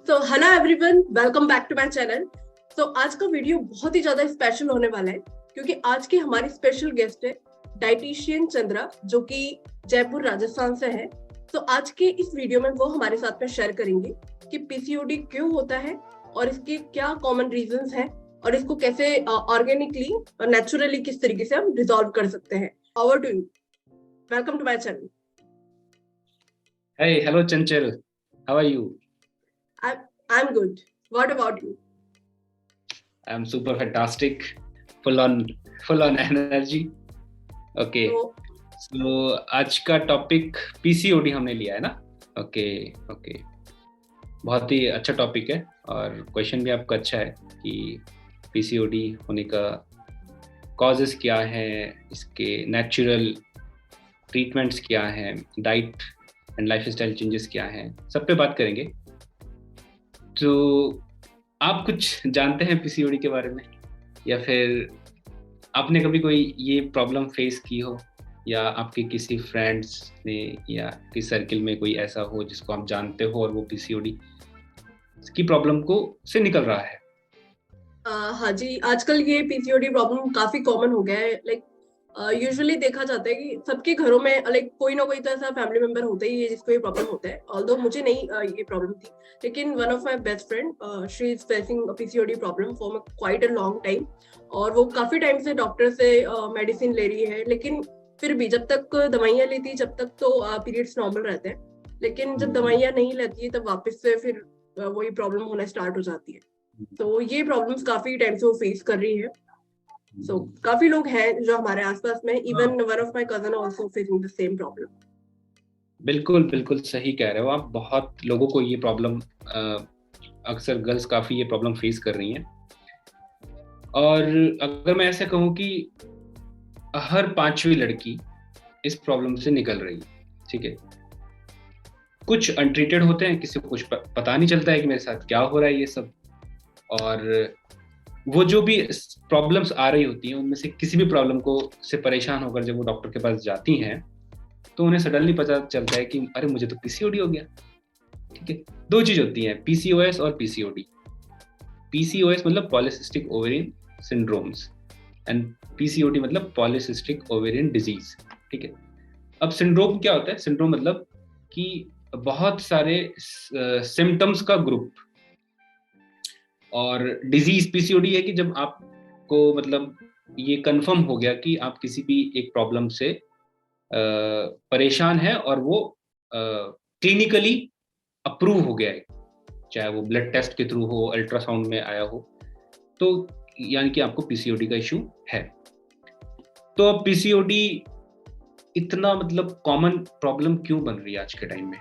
तो hello everyone, welcome back to my channel. तो आज का वीडियो बहुत ही ज्यादा स्पेशल होने वाला है क्योंकि आज की हमारी स्पेशल गेस्ट है डाइटिशियन चंद्रा, जो कि जयपुर राजस्थान से है। तो आज के इस वीडियो में वो हमारे साथ में शेयर करेंगे कि पीसीओडी क्यों होता है और इसके क्या कॉमन रीजंस हैं और इसको कैसे ऑर्गेनिकली और नेचुरली किस तरीके से हम रिजॉल्व कर सकते हैं। Over to you, welcome to my channel. Hey, hello Chanchal. How are you? I'm good. What about you? I'm super fantastic. Full on energy. Okay. So आज का टॉपिक पीसीओडी हमने लिया है ना? ओके. बहुत ही अच्छा टॉपिक है और क्वेश्चन भी आपका अच्छा है कि पीसीओडी होने का कॉजेस क्या है, इसके नेचुरल ट्रीटमेंट्स क्या हैं, डाइट एंड लाइफस्टाइल चेंजेस क्या हैं, सब पे बात करेंगे। तो आप कुछ जानते हैं पीसीओडी के बारे में, या फिर आपने कभी कोई ये प्रॉब्लम फेस की हो, या आपके किसी फ्रेंड्स ने या किसी सर्किल में कोई ऐसा हो जिसको आप जानते हो और वो पीसीओडी की प्रॉब्लम को से निकल रहा है? हाँ जी, आजकल ये पीसीओडी प्रॉब्लम काफी कॉमन हो गया है। लाइक यूजुअली देखा जाता है कि सबके घरों में लाइक कोई ना कोई तो ऐसा फैमिली मेंबर होता ही है जिसको ये प्रॉब्लम होता है। ऑल्दो मुझे नहीं ये प्रॉब्लम थी, लेकिन one of my best friend she is facing PCOD problem for quite a long time, और वो काफी टाइम से डॉक्टर से मेडिसिन ले रही है। लेकिन फिर भी जब तक दवाइयाँ लेती जब तक तो पीरियड्स नॉर्मल रहते हैं, लेकिन जब दवाइयाँ नहीं लेती है तब वापस से फिर वही प्रॉब्लम होना स्टार्ट हो जाती है। तो ये प्रॉब्लम्स काफी टाइम से वो फेस कर रही है। So, काफी लोग हैं जो हमारे आसपास में, even one of my cousin also facing the same problem. बिल्कुल सही कह रहे हो आप। बहुत लोगों को ये प्रॉब्लम, अक्सर गर्ल्स काफी ये प्रॉब्लम फेस कर रही हैं। और अगर मैं ऐसे कहूँ कि हर पांचवी लड़की इस प्रॉब्लम से निकल रही है, ठीक है। कुछ अनट्रीटेड होते हैं, किसी को कुछ पता नहीं चलता है कि मेरे साथ क्या हो रहा है ये सब, और वो जो भी प्रॉब्लम्स आ रही होती हैं उनमें से किसी भी प्रॉब्लम को से परेशान होकर जब वो डॉक्टर के पास जाती हैं तो उन्हें सडनली पता चलता है कि अरे मुझे तो पीसीओडी हो गया, ठीक है। दो चीज होती हैं, पीसीओएस और पीसीओडी। पीसीओएस मतलब polycystic ovarian syndromes and PCOD मतलब पॉलीसिस्टिक ओवेरियन डिजीज, ठीक है। अब सिंड्रोम क्या होता है? सिंड्रोम मतलब कि बहुत सारे सिम्टम्स का ग्रुप, और डिजीज पीसीओडी है कि जब आपको मतलब ये कंफर्म हो गया कि आप किसी भी एक प्रॉब्लम से परेशान है और वो क्लिनिकली अप्रूव हो गया है, चाहे वो ब्लड टेस्ट के थ्रू हो, अल्ट्रासाउंड में आया हो, तो यानी कि आपको पीसीओडी का इशू है। तो अब पीसीओडी इतना मतलब कॉमन प्रॉब्लम क्यों बन रही है आज के टाइम में?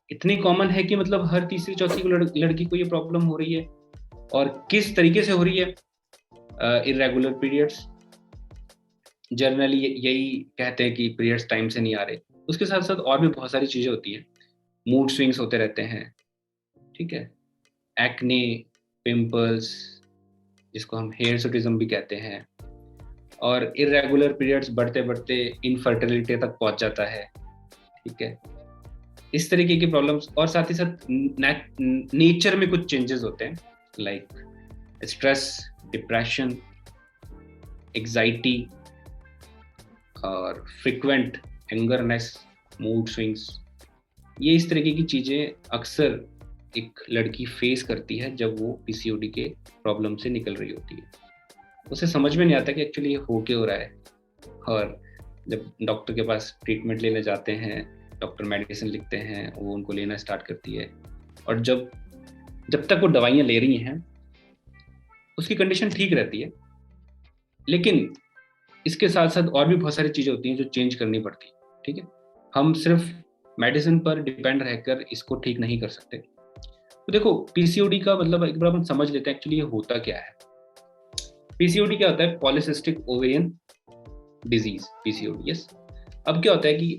इतनी कॉमन है कि मतलब हर तीसरी चौथी लड़की को ये प्रॉब्लम हो रही है। और किस तरीके से हो रही है? इरेगुलर पीरियड्स, जनरली यही कहते हैं कि पीरियड्स टाइम से नहीं आ रहे। उसके साथ साथ और भी बहुत सारी चीजें होती हैं, मूड स्विंग्स होते रहते हैं, ठीक है, एक्ने, पिंपल्स जिसको हम हेयरसुटिज्म भी कहते हैं, और इरेगुलर पीरियड्स बढ़ते बढ़ते इनफर्टिलिटी तक पहुंच जाता है, ठीक है। इस तरीके की प्रॉब्लम्स, और साथ ही साथ नेचर में कुछ चेंजेस होते हैं, लाइक स्ट्रेस, डिप्रेशन, एंजाइटी और फ्रीक्वेंट एंगरनेस, मूड स्विंग्स। ये इस तरीके की चीजें अक्सर एक लड़की फेस करती है जब वो पीसीओडी के प्रॉब्लम से निकल रही होती है। उसे समझ में नहीं आता कि एक्चुअली ये हो क्या हो रहा है, और जब डॉक्टर के पास ट्रीटमेंट लेने जाते हैं, डॉक्टर मेडिसिन लिखते हैं, वो उनको लेना स्टार्ट करती है, और जब तक वो दवाइयाँ ले रही हैं उसकी कंडीशन ठीक रहती है। लेकिन इसके साथ साथ और भी बहुत सारी चीज़ें होती हैं जो चेंज करनी पड़ती है, ठीक है। हम सिर्फ मेडिसिन पर डिपेंड रहकर इसको ठीक नहीं कर सकते। तो देखो, पीसीओडी का मतलब एक बार हम समझ लेते हैं एक्चुअली ये होता क्या है। पीसीओडी क्या होता है? Polycystic ovarian disease, PCOD. Yes. अब क्या होता है कि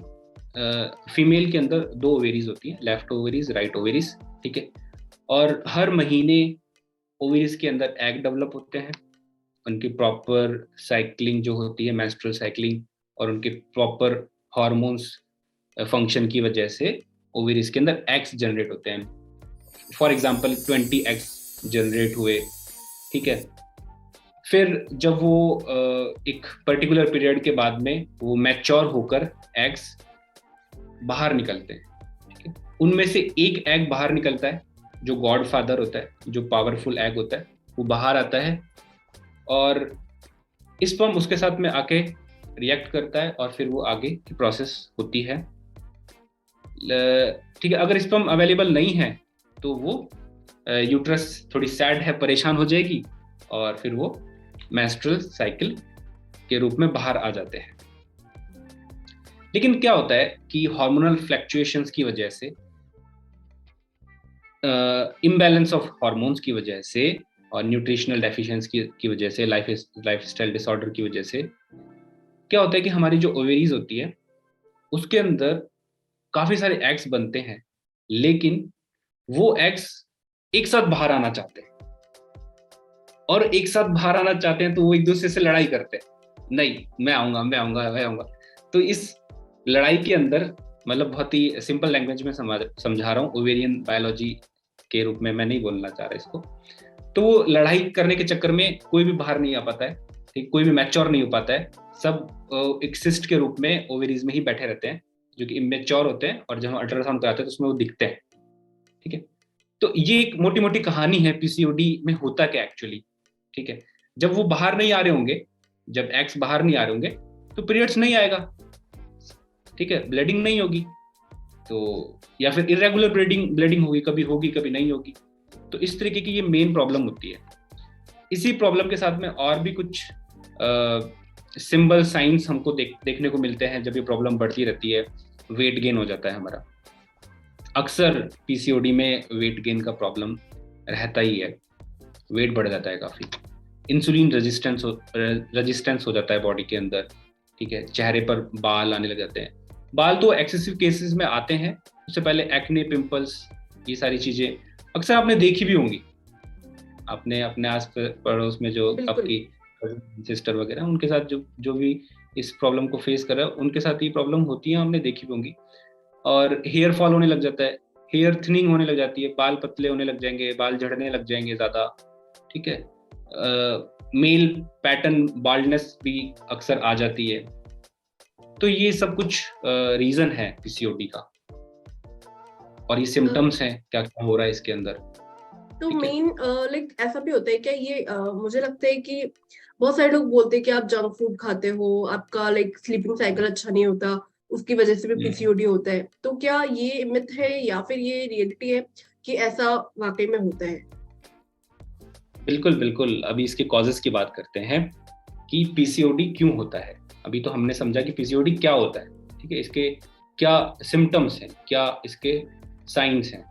फीमेल के अंदर दो ओवेरीज होती हैं, लेफ्ट ओवेरीज, राइट ओवेरीज, ठीक है। और हर महीने ओवेरीज के अंदर एग डेवलप होते हैं, उनकी प्रॉपर साइक्लिंग जो होती है, मेंस्ट्रुअल साइक्लिंग, और उनके प्रॉपर हार्मोन्स फंक्शन की वजह से ओवेरीज के अंदर एग्स जनरेट होते हैं। फॉर एग्जाम्पल 20 एग्स जनरेट हुए, ठीक है। फिर जब वो एक पर्टिकुलर पीरियड के बाद में वो मैच्योर होकर एग्स बाहर निकलते हैं, ठीक है। उनमें से एक एग बाहर निकलता है जो गॉड फादर होता है, जो पावरफुल एग होता है, वो बाहर आता है और स्पर्म उसके साथ में आके रिएक्ट करता है और फिर वो आगे की प्रोसेस होती है, ठीक है। अगर स्पर्म अवेलेबल नहीं है तो वो यूट्रस थोड़ी सैड है, परेशान हो जाएगी और फिर वो मेंस्ट्रुअल साइकिल के रूप में बाहर आ जाते हैं। लेकिन क्या होता है कि हार्मोनल फ्लक्चुएशंस की वजह से, इम्बैलेंस ऑफ हार्मोन्स की वजह से और न्यूट्रिशनल डेफिशिएंसी की वजह से, लाइफस्टाइल डिसऑर्डर की वजह से क्या होता है कि हमारी जो ओवेरीज होती है उसके अंदर काफी सारे एग्स बनते हैं, लेकिन वो एग्स एक साथ बाहर आना चाहते हैं, और एक साथ बाहर आना चाहते हैं तो वो एक दूसरे से लड़ाई करते हैं, नहीं मैं आऊंगा मैं आऊंगा मैं आऊंगा। तो इस लड़ाई के अंदर, मतलब बहुत ही सिंपल लैंग्वेज में समझा रहा हूँ, ओवेरियन बायोलॉजी के रूप में मैं नहीं बोलना चाह रहा इसको। तो वो लड़ाई करने के चक्कर में कोई भी बाहर नहीं आ पाता है, ठीक, कोई भी मैच्योर नहीं हो पाता है, सब एक सिस्ट के रूप में ओवेरीज में ही बैठे रहते हैं जो कि इमेच्योर होते हैं, और जब हम अल्ट्रासाउंड कराते हैं तो उसमें वो दिखते हैं, ठीक है। तो ये एक मोटी मोटी कहानी है पीसीओडी में होता क्या एक्चुअली, ठीक है। जब वो बाहर नहीं आ रहे होंगे, जब एग्स बाहर नहीं आ रहे होंगे तो पीरियड्स नहीं आएगा, ठीक है, ब्लीडिंग नहीं होगी, तो या फिर इरेगुलर ब्लीडिंग होगी कभी नहीं होगी। तो इस तरीके की ये मेन प्रॉब्लम होती है। इसी प्रॉब्लम के साथ में और भी कुछ सिंबल साइंस हमको देखने को मिलते हैं जब ये प्रॉब्लम बढ़ती रहती है। वेट गेन हो जाता है हमारा, अक्सर पीसीओडी में वेट गेन का प्रॉब्लम रहता ही है, वेट बढ़ जाता है काफी, इंसुलिन रेजिस्टेंस हो जाता है बॉडी के अंदर, ठीक है, चेहरे पर बाल आने लग जाते हैं। बाल तो एक्सेसिव केसेस में आते हैं, उससे पहले एक्ने, पिंपल्स, ये सारी चीजें अक्सर आपने देखी भी होंगी, आपने अपने आस पड़ोस में जो आपकी सिस्टर वगैरह उनके साथ जो भी इस प्रॉब्लम को फेस कर रहा है उनके साथ ये प्रॉब्लम होती है, हमने देखी भी होंगी। और हेयर फॉल होने लग जाता है, हेयर थिनिंग होने लग जाती है, बाल पतले होने लग जाएंगे, बाल झड़ने लग जाएंगे ज्यादा, ठीक है। मेल पैटर्न बाल्डनेस भी अक्सर आ जाती है। तो ये सब कुछ रीजन है पीसीओडी का, और ये सिम्टम्स हैं क्या क्या हो रहा है इसके अंदर। तो मेन लाइक ऐसा भी होता है क्या ये मुझे लगता है कि बहुत सारे लोग बोलते हैं कि आप जंक फूड खाते हो, आपका लाइक स्लीपिंग साइकिल अच्छा नहीं होता, उसकी वजह से भी पीसीओडी होता है। तो क्या ये मिथ है या फिर ये रियलिटी है कि ऐसा वाकई में होता है? बिल्कुल बिल्कुल, अभी इसके कॉजेस की बात करते हैं कि पीसीओडी क्यों होता है। अभी तो हमने समझा कि पीसीओडी क्या होता है, ठीक है, इसके क्या सिम्टम्स हैं, क्या इसके साइंस हैं।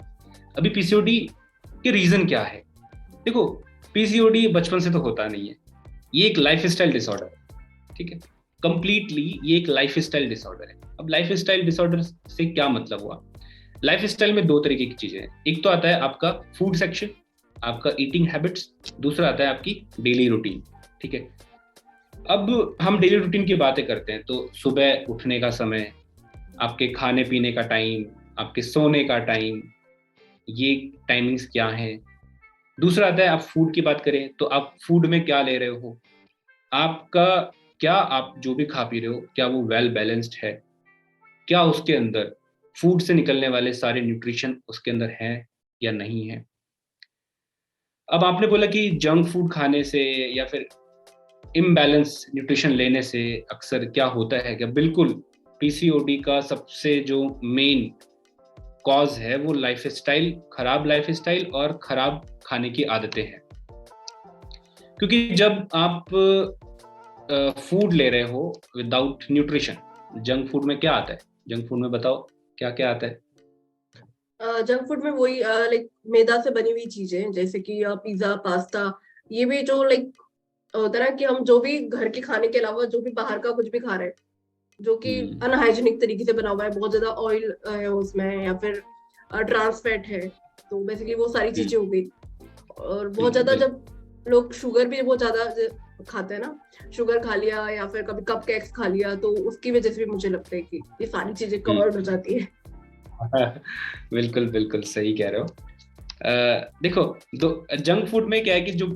अभी पीसीओडी के रीजन क्या है। देखो, पीसीओडी बचपन से तो होता नहीं है, ये एक लाइफस्टाइल डिसऑर्डर है, ठीक है, कंप्लीटली ये एक लाइफस्टाइल डिसऑर्डर है। अब लाइफस्टाइल डिसऑर्डर से क्या मतलब हुआ। लाइफस्टाइल में दो तरीके की चीजें हैं, एक तो आता है आपका फूड सेक्शन, आपका ईटिंग हैबिट्स, दूसरा आता है आपकी डेली रूटीन, ठीक है। अब हम डेली रूटीन की बातें करते हैं तो सुबह उठने का समय, आपके खाने पीने का टाइम, आपके सोने का टाइम, ये टाइमिंग्स क्या हैं। दूसरा आता है आप फूड की बात करें तो आप फूड में क्या ले रहे हो, आपका क्या, आप जो भी खा पी रहे हो क्या वो वेल बैलेंस्ड है, क्या उसके अंदर फूड से निकलने वाले सारे न्यूट्रिशन उसके अंदर हैं या नहीं है। अब आपने बोला कि जंक फूड खाने से या फिर इम्बैलेंस न्यूट्रिशन लेने से अक्सर क्या होता है, क्या बिल्कुल पीसीओडी का सबसे जो मेन कॉज है वो लाइफस्टाइल, खराब लाइफस्टाइल और खराब खाने की आदतें हैं। क्योंकि जब आप फूड ले रहे हो विदाउट न्यूट्रिशन, जंक फूड में क्या आता है, जंक फूड में बताओ क्या क्या आता है। जंक फूड में वही लाइक मैदा से बनी हुई चीजें, जैसे कि पिज्जा, पास्ता, ये भी जो लाइक होता है ना कि हम जो भी घर के खाने के अलावा जो भी बाहर का कुछ भी खा रहे हैं जो कि अनहाइजीनिक तरीके से बना हुआ है, बहुत ज्यादा ऑयल है उसमें या फिर ट्रांस फैट है, तो बेसिकली वो सारी चीजें हो गई। और बहुत ज्यादा जब लोग शुगर भी बहुत ज्यादा खाते हैं ना, शुगर खा लिया या फिर कभी कप केक्स खा लिया, तो उसकी वजह से भी मुझे लगता है कि ये सारी चीजें कवर्ड हो जाती है। बिल्कुल बिल्कुल सही कह रहे हो। देखो, जंक फूड में क्या है कि जो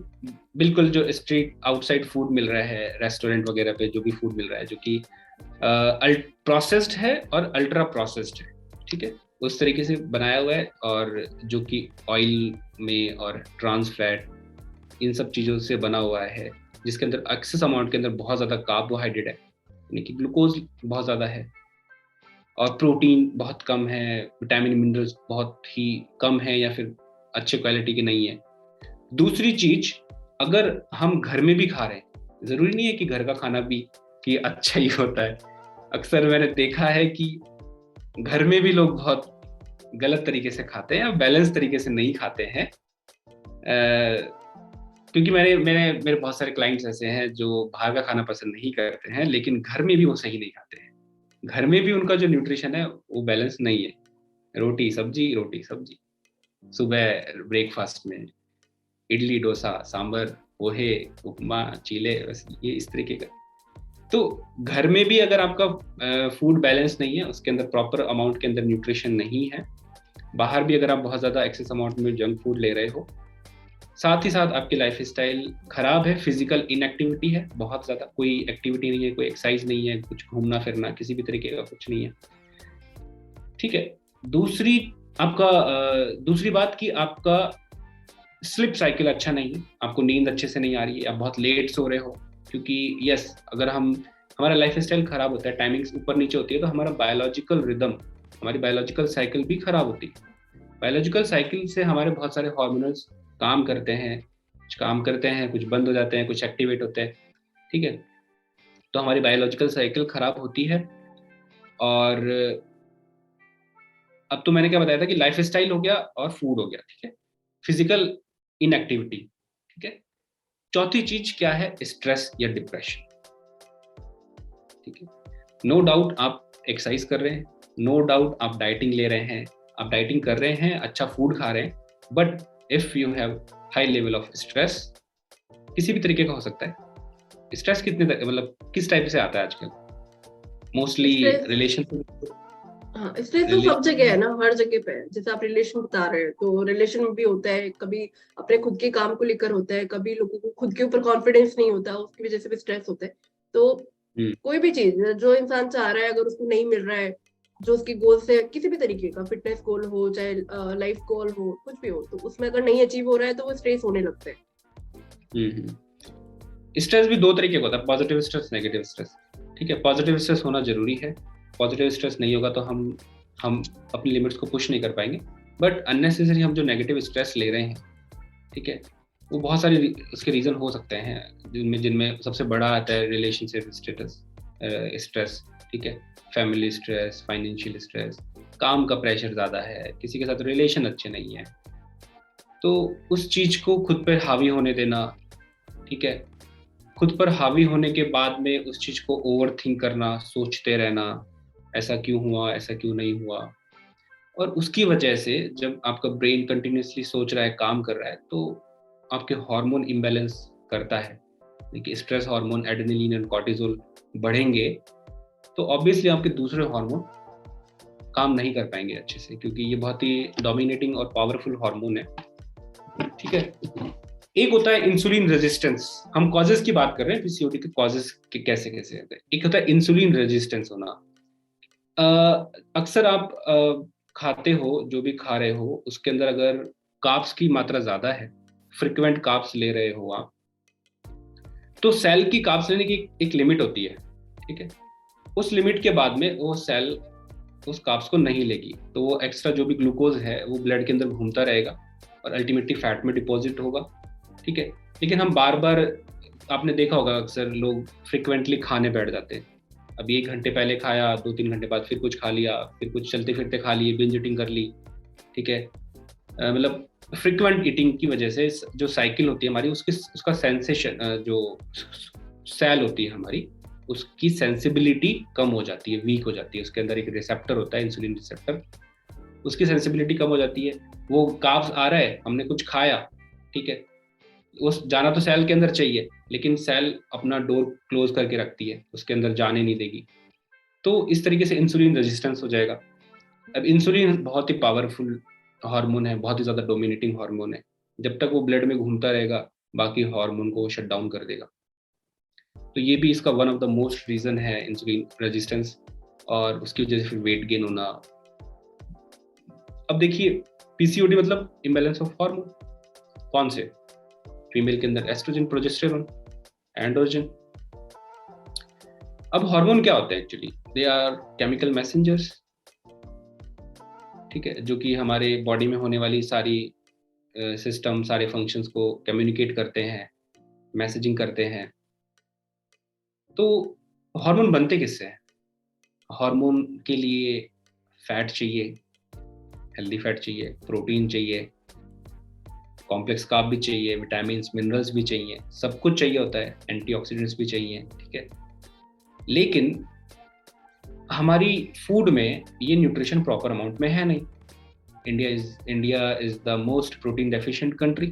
बिल्कुल जो स्ट्रीट आउटसाइड फूड मिल रहा है, रेस्टोरेंट वगैरह पे जो भी फूड मिल रहा है, जो कि प्रोसेस्ड है और अल्ट्रा प्रोसेस्ड है, ठीक है, उस तरीके से बनाया हुआ है, और जो कि ऑयल में और ट्रांस फैट, इन सब चीज़ों से बना हुआ है, जिसके अंदर एक्सेस अमाउंट के अंदर बहुत ज़्यादा कार्बोहाइड्रेट है, यानी कि ग्लूकोज बहुत ज़्यादा है, और प्रोटीन बहुत कम है, विटामिन मिनरल्स बहुत ही कम है या फिर अच्छे क्वालिटी के नहीं है। दूसरी चीज, अगर हम घर में भी खा रहे हैं, जरूरी नहीं है कि घर का खाना भी कि अच्छा ही होता है। अक्सर मैंने देखा है कि घर में भी लोग बहुत गलत तरीके से खाते हैं, बैलेंस तरीके से नहीं खाते हैं। क्योंकि मैंने मैंने मेरे बहुत सारे क्लाइंट्स ऐसे हैं जो बाहर का खाना पसंद नहीं करते हैं, लेकिन घर में भी वो सही नहीं खाते हैं। घर में भी उनका जो न्यूट्रिशन है वो बैलेंस नहीं है। रोटी सब्जी, रोटी सब्जी, सुबह ब्रेकफास्ट में इडली, डोसा, सांभर, पोहे, उपमा, चीले, बस ये इस तरीके का। तो घर में भी अगर आपका फूड बैलेंस नहीं है, उसके अंदर प्रॉपर अमाउंट के अंदर न्यूट्रिशन नहीं है, बाहर भी अगर आप बहुत ज़्यादा एक्सेस अमाउंट में जंक फूड ले रहे हो, साथ ही साथ आपकी लाइफ स्टाइल खराब है, फिजिकल इनएक्टिविटी है बहुत ज़्यादा, कोई एक्टिविटी नहीं है, कोई एक्सरसाइज नहीं है, कुछ घूमना फिरना किसी भी तरीके का कुछ नहीं है, ठीक है। दूसरी दूसरी बात कि आपका स्लिप साइकिल अच्छा नहीं है, आपको नींद अच्छे से नहीं आ रही है, आप बहुत लेट सो रहे हो, क्योंकि यस, अगर हमारा लाइफ स्टाइल खराब होता है, टाइमिंग्स ऊपर नीचे होती है, तो हमारा बायोलॉजिकल रिदम, हमारी बायोलॉजिकल साइकिल भी खराब होती है। बायोलॉजिकल साइकिल से हमारे बहुत सारे हार्मोन्स काम करते हैं, कुछ काम करते हैं, कुछ बंद हो जाते हैं, कुछ एक्टिवेट होते हैं, ठीक है। तो हमारी बायोलॉजिकल साइकिल खराब होती है। और अब तो मैंने क्या बताया था कि लाइफ स्टाइल हो गया और फूड हो गया, ठीक है, फिजिकल इनएक्टिविटी, ठीक है। चौथी चीज क्या है? स्ट्रेस या डिप्रेशन, ठीक है। नो डाउट आप एक्सरसाइज कर रहे हैं, नो डाउट आप डाइटिंग ले रहे हैं, आप डाइटिंग कर रहे हैं, अच्छा फूड खा रहे हैं, but if you have high level of stress, किसी भी तरीके का हो सकता है, स्ट्रेस मतलब किस टाइप से आता है आजकल? मोस्टली स्ट्रेस, रिलेशन, हाँ स्ट्रेस तो सब जगह है ना, हर जगह पे है। जैसे आप रिलेशन बता रहे हैं, तो रिलेशन में भी होता है, कभी अपने खुद के काम को लेकर होता है, कभी लोगों को खुद के ऊपर कॉन्फिडेंस नहीं होता, उसकी वजह से भी स्ट्रेस होता है। तो कोई भी चीज जो इंसान चाह रहा है, अगर उसको नहीं मिल रहा है, जो उसकी गोल से, किसी भी तरीके का फिटनेस गोल हो चाहे लाइफ गोल हो, कुछ भी हो, तो उसमें अगर नहीं अचीव हो रहा है तो वो स्ट्रेस होने लगता है। स्ट्रेस भी दो तरीके का होता है, पॉजिटिव स्ट्रेस, नेगेटिव स्ट्रेस, ठीक है। पॉजिटिव स्ट्रेस होना जरूरी है, पॉजिटिव स्ट्रेस नहीं होगा तो हम अपनी लिमिट्स को पुश नहीं कर पाएंगे। बट अननेसेसरी हम जो नेगेटिव स्ट्रेस ले रहे हैं, ठीक है, वो बहुत सारे उसके रीजन हो सकते हैं, जिनमें सबसे बड़ा आता है रिलेशनशिप स्टेटस स्ट्रेस, ठीक है, फैमिली स्ट्रेस, फाइनेंशियल स्ट्रेस, काम का प्रेशर ज़्यादा है, किसी के साथ रिलेशन अच्छे नहीं है, तो उस चीज को खुद पे हावी होने देना, ठीक है। खुद पर हावी होने के बाद में उस चीज को ओवर थिंक करना, सोचते रहना, ऐसा क्यों हुआ, ऐसा क्यों नहीं हुआ, और उसकी वजह से जब आपका ब्रेन कंटिन्यूसली सोच रहा है, काम कर रहा है, तो आपके हार्मोन इम्बैलेंस करता है। देखिए, stress hormone adrenaline and cortisol बढ़ेंगे तो ऑब्वियसली आपके दूसरे हार्मोन काम नहीं कर पाएंगे अच्छे से, क्योंकि ये बहुत ही डोमिनेटिंग और पावरफुल हार्मोन है, ठीक है। एक होता है इंसुलिन रेजिस्टेंस, हम कॉजेस की बात कर रहे हैं, पीसीओडी के कॉजेस के कैसे कैसे होते हैं। एक होता है इंसुलिन रेजिस्टेंस होना। अक्सर आप खाते हो, जो भी खा रहे हो उसके अंदर अगर कार्ब्स की मात्रा ज्यादा है, फ्रिक्वेंट कार्ब्स ले रहे हो आप, तो सेल की कार्ब्स लेने की एक लिमिट होती है, ठीक है। उस लिमिट के बाद में वो सेल उस कार्ब्स को नहीं लेगी, तो वो एक्स्ट्रा जो भी ग्लूकोज है वो ब्लड के अंदर घूमता रहेगा और अल्टीमेटली फैट में डिपॉजिट होगा, ठीक है। लेकिन हम बार बार, आपने देखा होगा अक्सर लोग फ्रिक्वेंटली खाने बैठ जाते हैं, अभी 1 घंटे पहले खाया, 2-3 घंटे बाद फिर कुछ खा लिया, फिर कुछ चलते फिरते खा लिए, बिंज ईटिंग कर ली, ठीक है। मतलब फ्रिक्वेंट ईटिंग की वजह से जो साइकिल होती है हमारी, उसका सेंसेशन, जो सेल होती है हमारी, उसकी सेंसिबिलिटी कम हो जाती है, वीक हो जाती है। उसके अंदर एक रिसेप्टर होता है, इंसुलिन रिसेप्टर, उसकी सेंसिबिलिटी कम हो जाती है। वो कार्ब्स आ रहा है, हमने कुछ खाया, ठीक है, वो जाना तो सेल के अंदर चाहिए, लेकिन सेल अपना डोर क्लोज करके रखती है, उसके अंदर जाने नहीं देगी, तो इस तरीके से इंसुलिन रेजिस्टेंस हो जाएगा। अब इंसुलिन बहुत ही पावरफुल हार्मोन है, बहुत ही ज़्यादा डोमिनेटिंग हार्मोन है। जब तक वो ब्लड में घूमता रहेगा, बाकी हार्मोन को शट डाउन कर देगा। तो ये भी इसका one of the most reason है, इंसुलिन रेजिस्टेंस, और उसकी वजह से फिर वेट गेन होना। अब देखिए, पीसीओडी मतलब इम्बैलेंस ऑफ हार्मोन। कौन से? फीमेल के अंदर एस्ट्रोजन, प्रोजेस्टेरोन, एंड्रोजन। अब हार्मोन क्या होते हैं actually? They are chemical messengers, ठीक है, जो कि हमारे बॉडी में होने वाली सारी सिस्टम, सारे फंक्शंस को कम्युनिकेट करते हैं, मैसेजिंग करते हैं। तो हार्मोन बनते किससे हैं? हार्मोन के लिए फैट चाहिए, हेल्दी फैट चाहिए, प्रोटीन चाहिए, कॉम्प्लेक्स कार्ब भी चाहिए, विटामिन्स, मिनरल्स भी चाहिए, सब कुछ चाहिए होता है, एंटीऑक्सीडेंट्स भी चाहिए, ठीक है। लेकिन हमारी फूड में ये न्यूट्रिशन प्रॉपर अमाउंट में है नहीं। India is the most protein deficient country,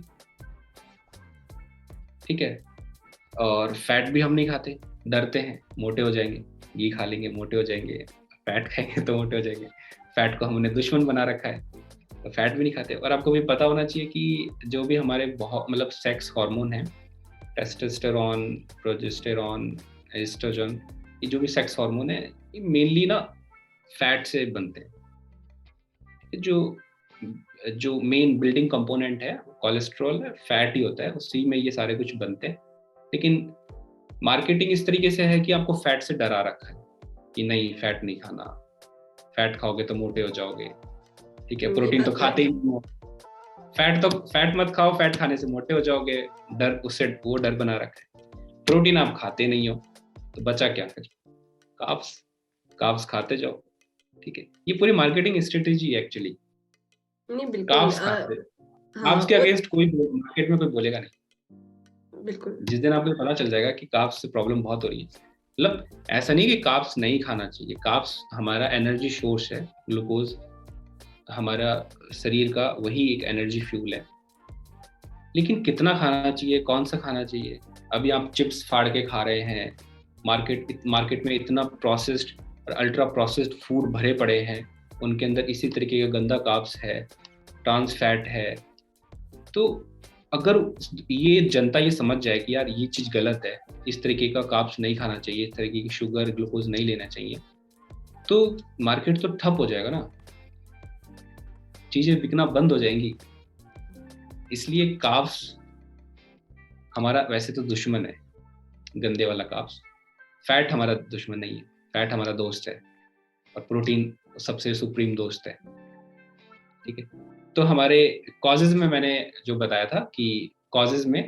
ठीक है। और फैट भी हम नहीं खाते, डरते हैं मोटे हो जाएंगे, घी खा लेंगे मोटे हो जाएंगे, फैट खाएंगे तो मोटे हो जाएंगे। फैट को हमने दुश्मन बना रखा है, तो फैट भी नहीं खाते। और आपको भी पता होना चाहिए कि जो भी हमारे बहुत मतलब सेक्स हार्मोन है, टेस्टोस्टेरोन, प्रोजेस्टेरोन, एस्ट्रोजन, ये जो भी सेक्स हार्मोन है, ये मेनली ना फैट से बनते हैं। जो मेन बिल्डिंग कंपोनेंट है कोलेस्ट्रॉल है, फैट ही होता है, उसी में ये सारे कुछ बनते हैं। लेकिन मार्केटिंग इस तरीके से है कि आपको फैट से डरा रखा है कि नहीं, फैट नहीं खाना, फैट खाओगे तो मोटे हो जाओगे, ठीक है। प्रोटीन तो खाते ही नहीं हो, फैट मत खाओ, फैट खाने से मोटे हो जाओगे, डर, उससे वो डर बना रखा है। प्रोटीन आप खाते नहीं हो तो बचा क्या फिर? कार्ब्स खाते जाओ, ठीक है। ये पूरी मार्केटिंग स्ट्रेटेजी है एक्चुअली। नहीं बिल्कुल कार्ब्स खाते, हाँ, कार्ब्स के अगेंस्ट कोई मार्केट में कोई बोलेगा नहीं। बिल्कुल। जिस दिन आपको पता चल जाएगा कि कार्ब्स से प्रॉब्लम बहुत हो रही है, मतलब ऐसा नहीं कि कार्ब्स नहीं खाना चाहिए, कार्ब्स हमारा एनर्जी सोर्स है, ग्लूकोज हमारा शरीर का वही एक एनर्जी फ्यूल है। लेकिन कितना खाना चाहिए, कौन सा खाना चाहिए? अभी आप चिप्स फाड़ के खा रहे हैं, मार्केट में इतना प्रोसेस्ड और अल्ट्रा प्रोसेस्ड फूड भरे पड़े हैं, उनके अंदर इसी तरीके का गंदा कार्ब्स है, ट्रांस फैट है। तो अगर ये जनता ये समझ जाए कि यार ये चीज़ गलत है, इस तरीके का कार्ब्स नहीं खाना चाहिए, इस तरीके की शुगर, ग्लूकोज नहीं लेना चाहिए, तो मार्केट तो ठप हो जाएगा ना, चीज़ें बिकना बंद हो जाएंगी। इसलिए कार्ब्स हमारा वैसे तो दुश्मन है, गंदे वाला कार्ब्स। फैट हमारा दुश्मन नहीं है, फैट हमारा दोस्त है, और प्रोटीन सबसे सुप्रीम दोस्त है, ठीक है। तो हमारे कॉजेज में मैंने जो बताया था कि कॉजेज में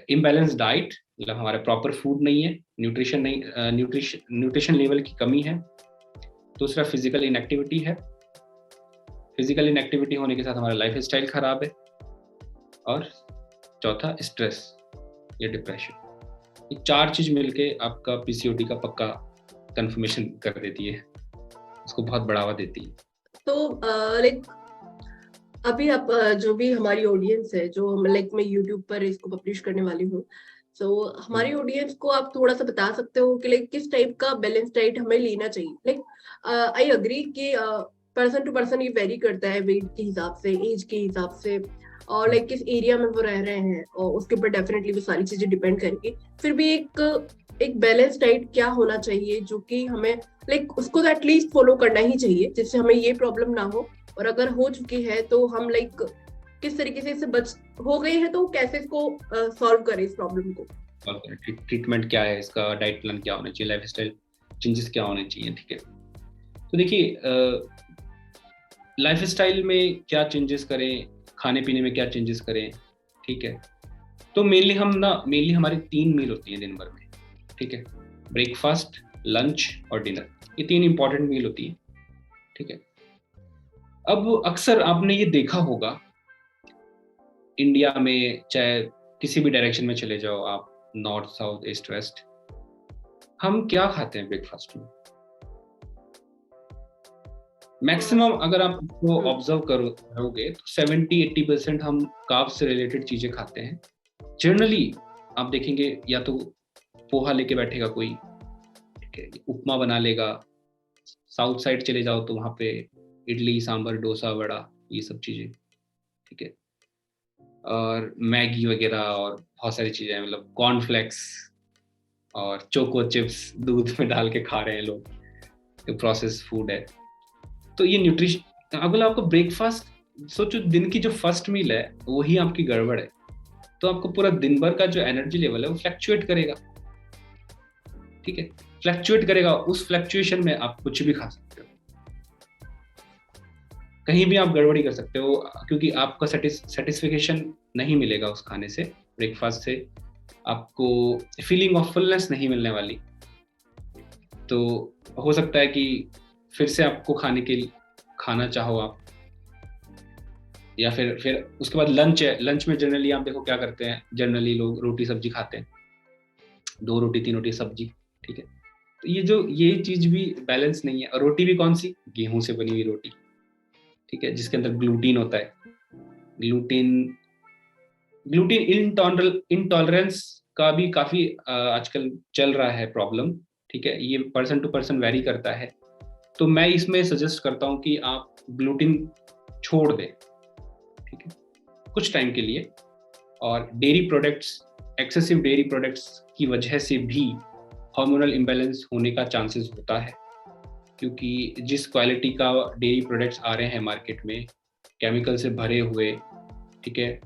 इम्बैलेंस डाइट, मतलब हमारा प्रॉपर फूड नहीं है, न्यूट्रिशन नहीं, न्यूट्रिशन लेवल की कमी है। दूसरा फिजिकल इनएक्टिविटी है, फिजिकल इनएक्टिविटी होने के साथ हमारा लाइफ स्टाइल खराब है। और चौथा स्ट्रेस या डिप्रेशन। ये चार चीज मिलके आपका पीसीओडी का पक्का कंफर्मेशन कर देती है, उसको बहुत बढ़ावा देती है। तो लाइक अभी आप जो भी हमारी ऑडियंस है, जो लाइक मैं यूट्यूब पर इसको पब्लिश करने वाली हूँ, तो हमारी ऑडियंस को आप थोड़ा सा बता सकते हो कि लाइक किस टाइप का बैलेंस डाइट हमें लेना चाहिए। लाइक आई अग्री कि पर्सन टू पर्सन ये वेरी करता है, वेट के हिसाब से, एज के हिसाब से, और लाइक किस एरिया में वो रह रहे हैं, और उसके ऊपर डेफिनेटली वो सारी चीजें डिपेंड करेंगी। फिर भी एक बैलेंस डाइट क्या होना चाहिए जो कि हमें लाइक उसको तो एटलीस्ट फॉलो करना ही चाहिए, जिससे हमें ये प्रॉब्लम ना हो, और अगर हो चुकी है तो हम लाइक किस तरीके से इससे बच हो गई है तो कैसे इसको सॉल्व करें इस प्रॉब्लम को। ट्रीटमेंट क्या है इसका, डाइट प्लान क्या होना चाहिए, लाइफस्टाइल चेंजेस क्या होने चाहिए, ठीक है। तो देखिए, लाइफस्टाइल में क्या चेंजेस करें, खाने पीने में क्या चेंजेस करें, ठीक है। तो मेनली हमारी 3 मील होती हैं दिन भर में, ठीक है। ब्रेकफास्ट, लंच और डिनर, ये 3 इंपॉर्टेंट मील होती है, ठीक है। अब अक्सर आपने ये देखा होगा इंडिया में, चाहे किसी भी डायरेक्शन में चले जाओ आप, नॉर्थ, साउथ, ईस्ट, वेस्ट, हम क्या खाते हैं ब्रेकफास्ट में? मैक्सिमम अगर आप इसको ऑब्जर्व करोगे तो 70-80% हम कार्ब्स से रिलेटेड चीजें खाते हैं। जनरली आप देखेंगे या तो पोहा लेके बैठेगा कोई, ठीक है, उपमा बना लेगा। साउथ साइड चले जाओ तो वहाँ पे इडली सांभर डोसा वड़ा, ये सब चीज़ें, ठीक है। और मैगी वगैरह और बहुत सारी चीज़ें, मतलब कॉर्नफ्लेक्स और चोको चिप्स दूध में डाल के खा रहे हैं लोग, ये प्रोसेस फूड है। तो ये न्यूट्रिशन, अगर आपको ब्रेकफास्ट सोचो, दिन की जो फर्स्ट मील है वही आपकी गड़बड़ है, तो आपको पूरा दिन भर का जो एनर्जी लेवल है वो फ्लैक्चुएट करेगा, ठीक है, फ्लैक्चुएट करेगा। उस फ्लैक्चुएशन में आप कुछ भी खा सकते हो, कहीं भी आप गड़बड़ी कर सकते हो, क्योंकि आपका सेटिस्फिकेशन नहीं मिलेगा उस खाने से, ब्रेकफास्ट से आपको फीलिंग ऑफ फुलनेस नहीं मिलने वाली। तो हो सकता है कि फिर से आपको खाना चाहो आप, या फिर उसके बाद लंच है। लंच में जनरली आप देखो क्या करते हैं, जनरली लोग रोटी सब्जी खाते हैं, 2 रोटी 3 रोटी सब्जी, ठीक है। तो ये चीज भी बैलेंस नहीं है। और रोटी भी कौन सी, गेहूं से बनी हुई रोटी, ठीक है, जिसके अंदर ग्लूटीन होता है। ग्लूटीन ग्लूटीन इंटॉलरेंस का भी काफी आजकल चल रहा है प्रॉब्लम, ठीक है। ये पर्सन टू पर्सन वेरी करता है। तो मैं इसमें सजेस्ट करता हूँ कि आप ग्लूटीन छोड़ दें, ठीक है, कुछ टाइम के लिए। और dairy products, excessive dairy products की वजह से भी हार्मोनल इम्बैलेंस होने का चांसेस होता है, क्योंकि जिस क्वालिटी का डेयरी प्रोडक्ट्स आ रहे हैं मार्केट में, केमिकल से भरे हुए, ठीक है,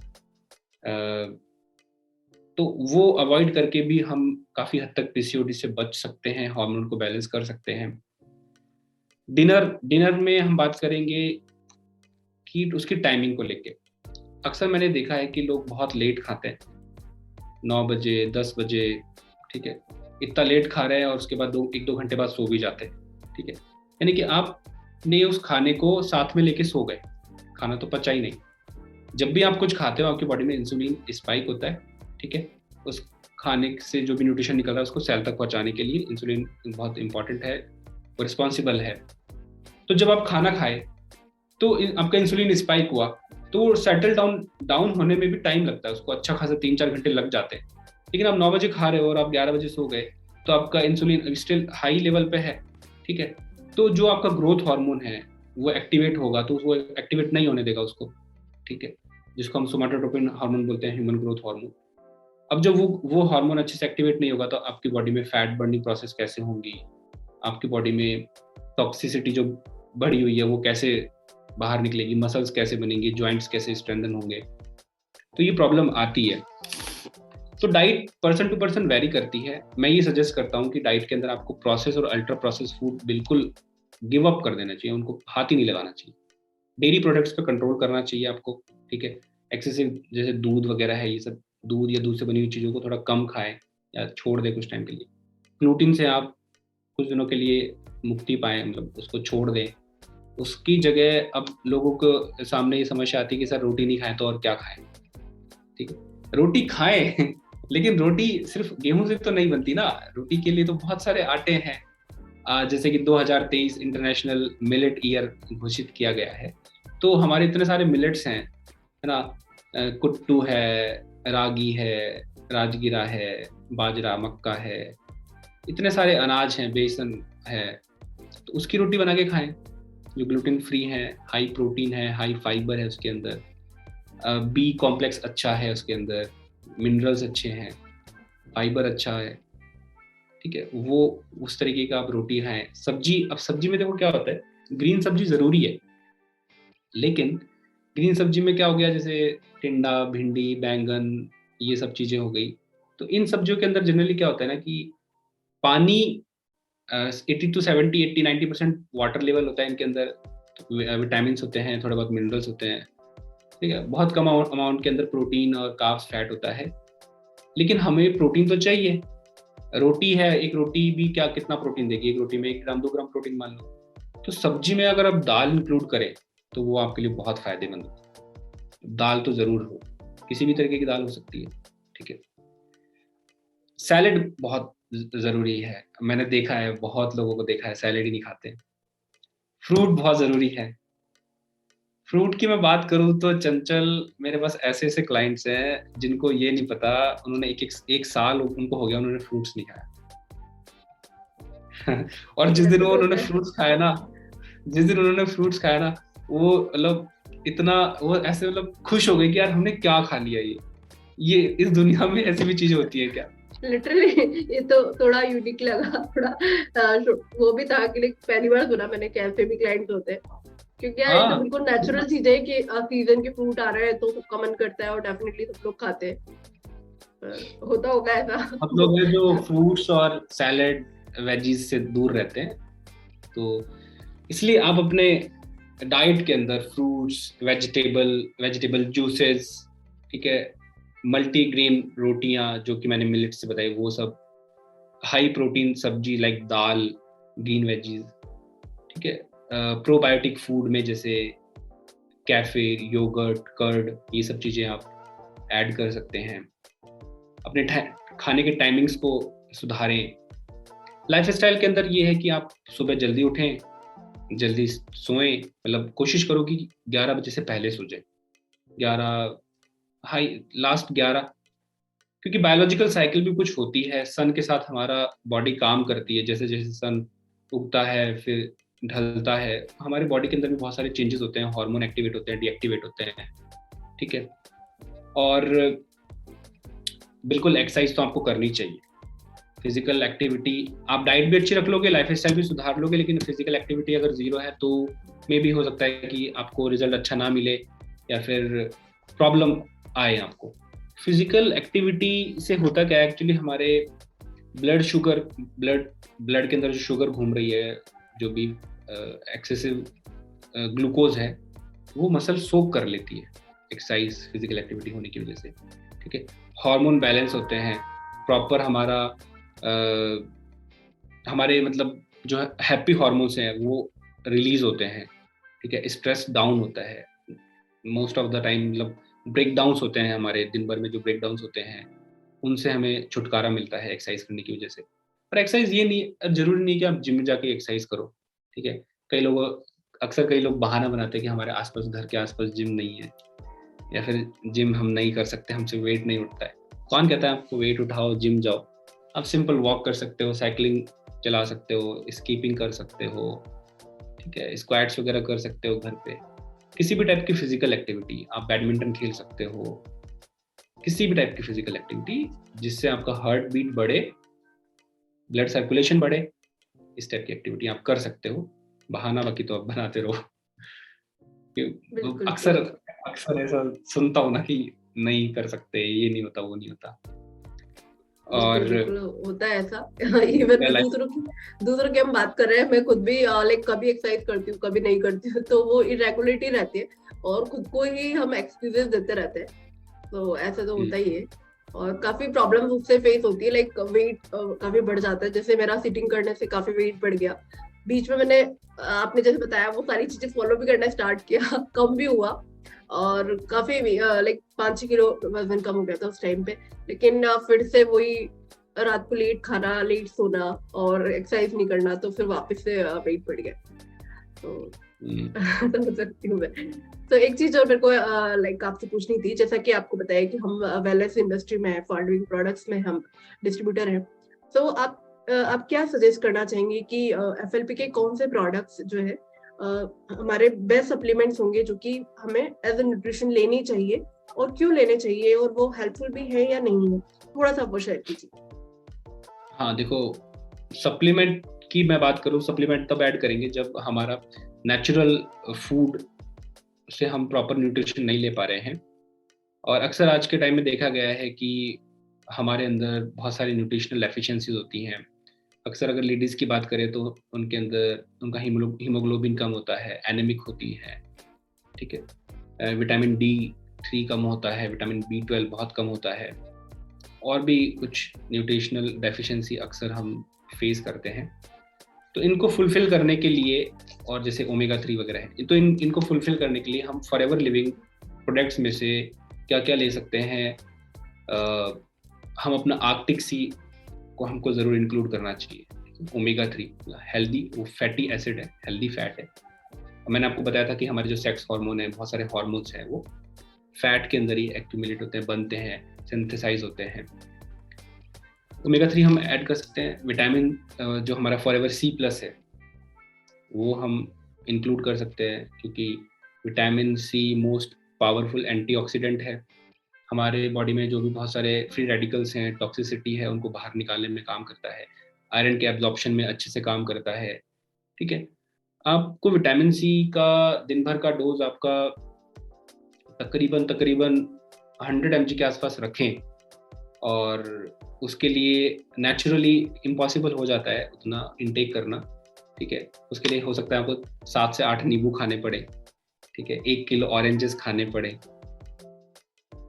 तो वो अवॉइड करके भी हम काफ़ी हद तक पीसीओडी से बच सकते हैं, हार्मोन को बैलेंस कर सकते हैं। डिनर में हम बात करेंगे कि उसकी टाइमिंग को लेके। अक्सर मैंने देखा है कि लोग बहुत लेट खाते हैं, 9 बजे 10 बजे, ठीक है, इतना लेट खा रहे हैं और उसके बाद 1-2 घंटे बाद सो भी जाते हैं, ठीक है। यानी कि आपने उस खाने को साथ में लेके सो गए, खाना तो पचा ही नहीं। जब भी आप कुछ खाते हो आपकी बॉडी में इंसुलिन स्पाइक होता है, ठीक है। उस खाने से जो भी न्यूट्रिशन निकल रहा है उसको सेल तक पहुंचाने के लिए इंसुलिन बहुत इंपॉर्टेंट है, वो रिस्पॉन्सिबल है। तो जब आप खाना खाए तो आपका इंसुलिन स्पाइक हुआ, तो सेटल डाउन होने में भी टाइम लगता है, उसको अच्छा खासा 3-4 घंटे लग जाते हैं। लेकिन आप 9 बजे खा रहे हो और आप 11 बजे सो गए, तो आपका इंसुलिन स्टिल हाई लेवल पे है, ठीक है। तो जो आपका ग्रोथ हार्मोन है वो एक्टिवेट होगा, तो वो एक्टिवेट नहीं होने देगा उसको, ठीक है, जिसको हम सोमाटोट्रोपिन हार्मोन बोलते हैं, ह्यूमन ग्रोथ हार्मोन। अब जब वो हार्मोन अच्छे से एक्टिवेट नहीं होगा तो आपकी बॉडी में फैट बर्निंग प्रोसेस कैसे होंगी, आपकी बॉडी में टॉक्सिसिटी जो बढ़ी हुई है वो कैसे बाहर निकलेगी, मसल्स कैसे बनेंगे, जॉइंट्स कैसे स्ट्रेंथन होंगे, तो ये प्रॉब्लम आती है। तो diet person to person vary करती है। मैं ये सजेस्ट करता हूँ कि डाइट के अंदर आपको प्रोसेस और अल्ट्रा प्रोसेस फूड बिल्कुल गिव अप कर देना चाहिए, उनको हाथ ही नहीं लगाना चाहिए। डेयरी प्रोडक्ट्स पे कंट्रोल करना चाहिए आपको, ठीक है। एक्सेसिव जैसे दूध वगैरह है, ये सब दूध या दूध से बनी हुई चीज़ों को थोड़ा कम खाएं या छोड़ दें कुछ टाइम के लिए। ग्लूटीन से आप कुछ दिनों के लिए मुक्ति पाएं, मतलब उसको छोड़ दें। उसकी जगह अब लोगों को सामने ये समस्या आती है कि सर रोटी नहीं खाएं तो और क्या खाएं, ठीक है। रोटी खाएं लेकिन रोटी सिर्फ गेहूं से तो नहीं बनती ना, रोटी के लिए तो बहुत सारे आटे हैं। जैसे कि 2023 इंटरनेशनल मिलेट ईयर घोषित किया गया है, तो हमारे इतने सारे मिलेट्स हैं, है ना, कुट्टू है, रागी है, राजगिरा है, बाजरा, मक्का है, इतने सारे अनाज हैं, बेसन है, तो उसकी रोटी बना के खाएं जो ग्लूटेन फ्री है, हाई प्रोटीन है, हाई फाइबर है उसके अंदर, बी कॉम्प्लेक्स अच्छा है उसके अंदर, मिनरल्स अच्छे हैं, फाइबर अच्छा है, ठीक है। वो उस तरीके का आप रोटी खाएं। अब सब्जी में देखो क्या होता है, ग्रीन सब्जी जरूरी है, लेकिन ग्रीन सब्जी में क्या हो गया, जैसे टिंडा, भिंडी, बैंगन, ये सब चीजें हो गई। तो इन सब्जियों के अंदर जनरली क्या होता है ना कि पानी 80 to 70, 80, 90% वाटर लेवल होता है इनके अंदर, विटामिन होते हैं, थोड़े बहुत मिनरल्स होते हैं, ठीक है। बहुत कम अमाउंट के अंदर प्रोटीन और कार्ब्स, फैट होता है। लेकिन हमें प्रोटीन तो चाहिए। रोटी है, एक रोटी भी क्या कितना प्रोटीन देगी, एक रोटी में 1 ग्राम 2 ग्राम प्रोटीन मान लो। तो सब्जी में अगर आप दाल इंक्लूड करें तो वो आपके लिए बहुत फायदेमंद है। दाल तो जरूर हो, किसी भी तरीके की दाल हो सकती है, ठीक है। सैलेड बहुत जरूरी है, मैंने देखा है, बहुत लोगों को देखा है सैलेड ही नहीं खाते। फ्रूट बहुत जरूरी है। फ्रूट की मैं बात करूं तो चंचल, मेरे पास ऐसे ऐसे क्लाइंट्स हैं जिनको ये नहीं पता, उन्होंने एक साल उनको हो गया उन्होंने फ्रूट्स नहीं खाया और जिस दिन वो उन्होंने फ्रूट्स खाया ना, जिस दिन उन्होंने फ्रूट्स खाया ना, वो मतलब इतना वो ऐसे मतलब खुश हो गए कि यार हमने क्या खा लिया, ये इस दुनिया में ऐसी भी चीज होती है क्या। लिटरली ये तो थोड़ा यूनिक लगा, थोड़ा वो भी था कि पहली बार सुना मैंने कैफे भी क्लाइंट्स होते हैं, क्योंकि यार ये तो हाँ, बिल्कुल नेचुरल चीज है कि सीजन के फ्रूट आ रहे हैं तो सबका मन करता है और डेफिनेटली सब लोग खाते हैं। होता होगा ऐसा। हम लोग हैं जो फ्रूट्स और सैलेड वेजीज से दूर रहते हैं, तो इसलिए आप अपने डाइट के अंदर फ्रूट्स, वेजिटेबल जूसेस, ठीक है, मल्टीग्रेन रोटियां जो कि मैंने मिलेट से बताई वो सब, हाई प्रोटीन सब्जी लाइक दाल, ग्रीन वेजीज, ठीक है, प्रोबायोटिक फूड में जैसे कैफे, योगर्ट, कर्ड, ये सब चीज़ें आप ऐड कर सकते हैं। अपने खाने के टाइमिंग्स को सुधारें। लाइफस्टाइल के अंदर ये है कि आप सुबह जल्दी उठें, जल्दी सोएं, मतलब कोशिश करो कि 11 बजे से पहले सो जाए, 11, हाई लास्ट 11, क्योंकि बायोलॉजिकल साइकिल भी कुछ होती है, सन के साथ हमारा बॉडी काम करती है, जैसे जैसे सन उगता है फिर ढलता है, हमारे बॉडी के अंदर भी बहुत सारे चेंजेस होते हैं, हार्मोन एक्टिवेट होते हैं, डीएक्टिवेट होते हैं, ठीक है। और बिल्कुल एक्सरसाइज तो आपको करनी चाहिए, फिजिकल एक्टिविटी, आप डाइट भी अच्छी रख लोगे, लाइफ स्टाइल भी सुधार लोगे, लेकिन फिजिकल एक्टिविटी अगर जीरो है तो मे भी हो सकता है कि आपको रिजल्ट अच्छा ना मिले या फिर प्रॉब्लम आए आपको। फिजिकल एक्टिविटी से होता क्या है एक्चुअली, हमारे ब्लड के अंदर जो शुगर घूम रही है, जो भी एक्सेसिव ग्लूकोज है, वो मसल सोक कर लेती है एक्सरसाइज फिजिकल एक्टिविटी होने की वजह से, ठीक है। हार्मोन बैलेंस होते हैं प्रॉपर, हमारे मतलब जो हैप्पी हार्मोन्स हैं वो रिलीज होते हैं, ठीक है। स्ट्रेस डाउन होता है मोस्ट ऑफ द टाइम, मतलब ब्रेक डाउन्स होते हैं हमारे दिन भर में, जो ब्रेक डाउन्स होते हैं उनसे हमें छुटकारा मिलता है एक्सरसाइज करने की वजह से। पर एक्सरसाइज ये नहीं, जरूरी नहीं कि आप जिम में जाके एक्सरसाइज करो, ठीक है। कई लोग बहाना बनाते हैं कि हमारे आसपास, घर के आसपास जिम नहीं है, या फिर जिम हम नहीं कर सकते, हमसे वेट नहीं उठता है। कौन कहता है आपको वेट उठाओ जिम जाओ? आप सिंपल वॉक कर सकते हो, साइकिलिंग चला सकते हो, स्कीपिंग कर सकते हो, ठीक है, स्क्वाट्स वगैरह कर सकते हो घर पे, किसी भी टाइप की फिजिकल एक्टिविटी, आप बैडमिंटन खेल सकते हो, किसी भी टाइप की फिजिकल एक्टिविटी जिससे आपका हार्ट बीट बढ़े, ब्लड सर्कुलेशन बढ़े, इस टाइप की एक्टिविटी आप कर सकते हो। बहाना बाकी तो आप बनाते रहो। बिल्कुल अक्सर अक्सर ऐसा सुनता हूँ ना कि नहीं कर सकते, ये नहीं होता, वो नहीं होता। बिल्कुल और बिल्कुल होता है ऐसा। इवन भी दूसरों की हम बात कर रहे हैं, मैं खुद भी कभी एक्सरसाइज करती हूँ कभी नहीं करती हूँ, तो वो इरेगुलरिटी रहती है और खुद को ही हम एक्सक्यूजेस देते रहते हैं, तो ऐसा तो होता ही है। और काफी प्रॉब्लम्स उससे फेस होती है, वेट काफी बढ़ जाता है, जैसे मेरा सिटिंग करने से काफी वेट बढ़ गया बीच में। मैंने आपने जैसे बताया वो सारी चीजें फॉलो भी करना स्टार्ट किया, कम भी हुआ और काफी 5-6 किलो वजन कम हो गया था उस टाइम पे। लेकिन फिर से वही रात को लेट खाना, लेट सोना और एक्सरसाइज नहीं करना, तो फिर वापस से वेट बढ़ गया। तो समझ सकती हूँ मैं। तो एक चीज और मेरे को आपसे पूछनी थी, जैसा कि आपको बताया कि हम वेलनेस इंडस्ट्री में है, फार्मर्स प्रोडक्ट्स में हम डिस्ट्रीब्यूटर हैं, तो आप क्या सजेस्ट करना चाहेंगे कि एफएलपी के कौन से प्रोडक्ट्स जो है हमारे बेस्ट सप्लीमेंट्स होंगे जो कि हमें एज ए न्यूट्रिशन लेनी चाहिए, और क्यों लेने चाहिए, और वो हेल्पफुल भी है या नहीं है, थोड़ा सा वो शेयर कीजिए। हाँ देखो, सप्लीमेंट की मैं बात करूँ, सप्लीमेंट तब ऐड करेंगे जब हमारा नेचुरल फूड से हम प्रॉपर न्यूट्रिशन नहीं ले पा रहे हैं। और अक्सर आज के टाइम में देखा गया है कि हमारे अंदर बहुत सारी न्यूट्रिशनल एफिशिएंसीज होती हैं। अक्सर अगर लेडीज़ की बात करें तो उनके अंदर उनका हीमोग्लोबिन कम होता है, एनेमिक होती है, ठीक है। विटामिन D3 कम होता है, विटामिन B12 बहुत कम होता है, और भी कुछ न्यूट्रिशनल डेफिशिएंसी अक्सर हम फेस करते हैं। तो इनको फुलफिल करने के लिए, और जैसे ओमेगा 3 वगैरह है, तो इनको फुलफिल करने के लिए हम फॉरएवर लिविंग प्रोडक्ट्स में से क्या क्या ले सकते हैं। हम अपना आर्कटिक सी को हमको ज़रूर इंक्लूड करना चाहिए। ओमेगा 3 हेल्दी, वो फैटी एसिड है, हेल्दी फैट है। मैंने आपको बताया था कि हमारे जो सेक्स हार्मोन है, बहुत सारे हार्मोन्स हैं, वो फैट के अंदर ही एक्यूमुलेट होते हैं, बनते हैं, सिंथेसाइज होते हैं। ओमेगा 3 हम ऐड कर सकते हैं। विटामिन जो हमारा फॉरएवर C+ है, वो हम इंक्लूड कर सकते हैं, क्योंकि vitamin C most powerful antioxidant है। हमारे बॉडी में जो भी बहुत सारे फ्री रेडिकल्स हैं, टॉक्सिसिटी है, उनको बाहर निकालने में काम करता है। आयरन के एब्जॉर्प्शन में अच्छे से काम करता है। ठीक है, आपको विटामिन सी का दिन भर का डोज आपका तकरीबन तकरीबन 100 mg के आसपास रखें, और उसके लिए नेचुरली इम्पॉसिबल हो जाता है उतना इनटेक करना। ठीक है, उसके लिए हो सकता है आपको 7 से 8 नींबू खाने पड़े। ठीक है, 1 किलो ऑरेंजेस खाने पड़े।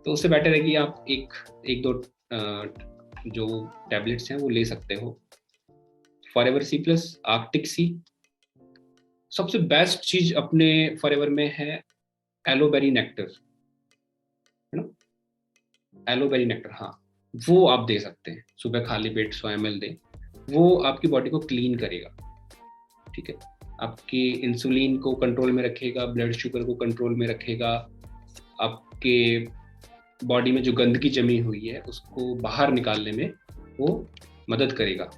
तो उससे बेटर है कि आप एक दो जो टैबलेट्स हैं वो ले सकते हो। फॉरएवर सी प्लस, आर्कटिक सी, सबसे बेस्ट चीज अपने फॉरएवर में है एलोबेरी नेक्टर, है ना? एलोबेरी नेक्टर, हाँ, वो आप दे सकते हैं सुबह खाली पेट 100 ml दें। वो आपकी बॉडी को क्लीन करेगा। ठीक है, आपकी इंसुलिन को कंट्रोल में रखेगा, ब्लड शुगर को कंट्रोल में रखेगा, आपके बॉडी में जो गंदगी जमी हुई है उसको बाहर निकालने में वो मदद करेगा।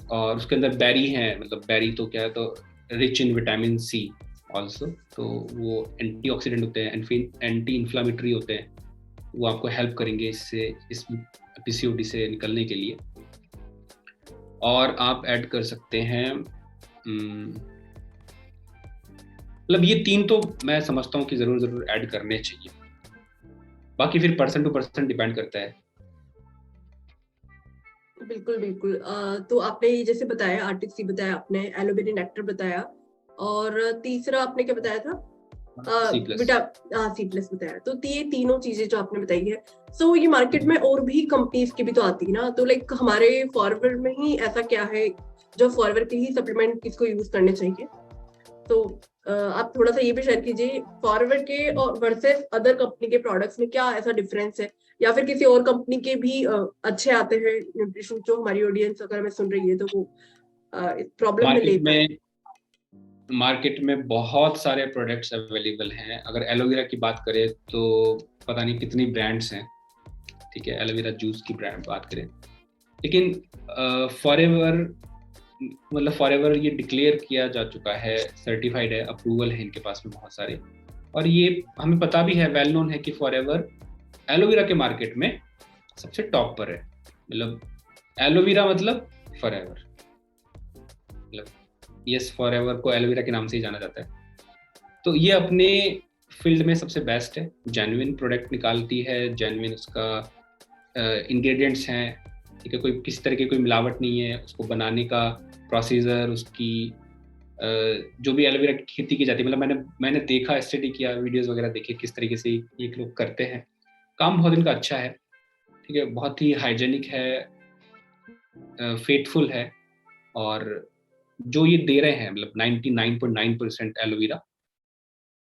और उसके अंदर बेरी है, मतलब बेरी तो क्या है, तो rich in vitamin C also, तो वो एंटीऑक्सीडेंट होते हैं, एंटी इन्फ्लामेटरी होते हैं, वो आपको हेल्प करेंगे इस पीसीओडी से निकलने के लिए। और आप ऐड कर सकते हैं, मतलब ये 3 तो मैं समझता हूँ कि जरूर ऐड करने चाहिए। बाकी फिर पर्सन टू पर्सन डिपेंड करता है। बिल्कुल बिल्कुल। तो आपने जैसे बताया, आर्टिक सी बताया, आपने एलोवेरा नेक्टर बताया, और तीसरा आपने क्या बताया था? C plus. सी प्लस बताया। तो ये तीनों चीजें जो आपने बताई है, सो ये मार्केट में और भी कंपनीज की भी तो आती है ना, तो लाइक हमारे फॉरवर्ड में ही ऐसा क्या है जो फॉरवर्ड के ही सप्लीमेंट किसको यूज करने चाहिए? तो आप थोड़ा सा ये भी शेयर कीजिए, फॉरवर्ड के और वर्सेस अदर कंपनी के प्रोडक्ट्स में क्या ऐसा डिफरेंस है, या फिर किसी और कंपनी के भी अच्छे आते हैं न्यूट्रिशन, जो हमारी ऑडियंस अगर हमें सुन रही है तो वो इस प्रॉब्लम में ले पाए। मार्केट में बहुत सारे प्रोडक्ट्स अवेलेबल हैं। अगर एलोवेरा की बात करें तो पता नहीं कितनी ब्रांड्स हैं। ठीक है, एलोवेरा जूस की ब्रांड बात करें, लेकिन फॉरएवर, मतलब फॉरएवर ये डिक्लेयर किया जा चुका है, सर्टिफाइड है, अप्रूवल है इनके पास में बहुत सारे, और ये हमें पता भी है, वेल नोन है कि फॉरएवर एलोवेरा के मार्केट में सबसे टॉप पर है। मतलब एलोवेरा मतलब फॉरएवर, मतलब यस, फॉरएवर को एलोवेरा के नाम से ही जाना जाता है। तो ये अपने फील्ड में सबसे बेस्ट है, जेन्युइन प्रोडक्ट निकालती है, जेन्युइन उसका इंग्रेडिएंट्स हैं। ठीक है, कोई किसी तरह की कोई मिलावट नहीं है, उसको बनाने का प्रोसीजर, उसकी जो भी एलोवेरा की खेती की जाती है, मतलब मैंने देखा, स्टडी किया, वीडियोस वगैरह देखे किस तरीके से ये लोग करते हैं। काम बहुत इनका अच्छा है। ठीक है, बहुत ही हाइजेनिक है, फेथफुल है, और जो ये दे रहे हैं, मतलब 99.9% एलोवेरा,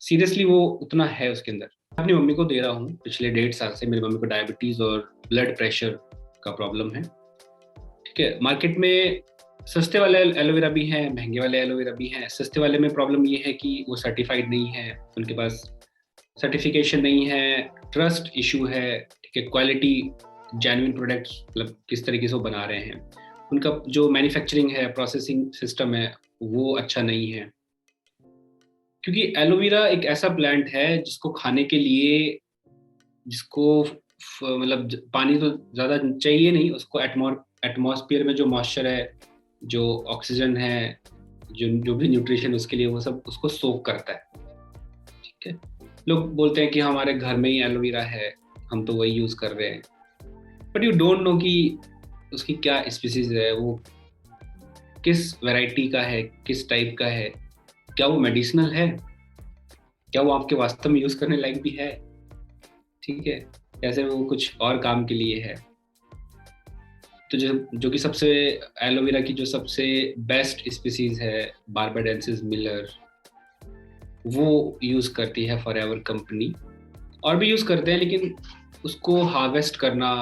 सीरियसली वो उतना है उसके अंदर। अपनी मम्मी को दे रहा हूँ पिछले 1.5 साल से। मेरी मम्मी को डायबिटीज और ब्लड प्रेशर का प्रॉब्लम है। ठीक है, मार्केट में सस्ते वाले एलोवेरा भी हैं, महंगे वाले एलोवेरा भी हैं। सस्ते वाले में प्रॉब्लम ये है कि वो सर्टिफाइड नहीं है, उनके पास सर्टिफिकेशन नहीं है, ट्रस्ट इशू है। ठीक है, क्वालिटी, जेन्युइन प्रोडक्ट्स, मतलब किस तरीके से वो बना रहे हैं, उनका जो मैन्युफैक्चरिंग है, प्रोसेसिंग सिस्टम है, वो अच्छा नहीं है। क्योंकि एलोवेरा एक ऐसा प्लांट है जिसको खाने के लिए, जिसको मतलब पानी तो ज़्यादा चाहिए नहीं, उसको एटमॉस्फेयर में जो मॉइस्चर है, जो ऑक्सीजन है, जो भी न्यूट्रिशन उसके लिए, वो सब उसको सोक करता है। ठीक है, लोग बोलते हैं कि हमारे घर में ही एलोवेरा है, हम तो वही यूज़ कर रहे हैं, बट यू डोंट नो कि उसकी क्या स्पीसीज है, वो किस वैरायटी का है, किस टाइप का है, क्या वो मेडिसिनल है, क्या वो आपके वास्तव में यूज़ करने लायक भी है। ठीक है, जैसे वो कुछ और काम के लिए है। तो जो कि सबसे, एलोवेरा की जो सबसे बेस्ट स्पीसीज है, बारबाडेंसिस मिलर, वो यूज़ करती है फॉरएवर कंपनी। और भी यूज़ करते हैं, लेकिन उसको हार्वेस्ट करना,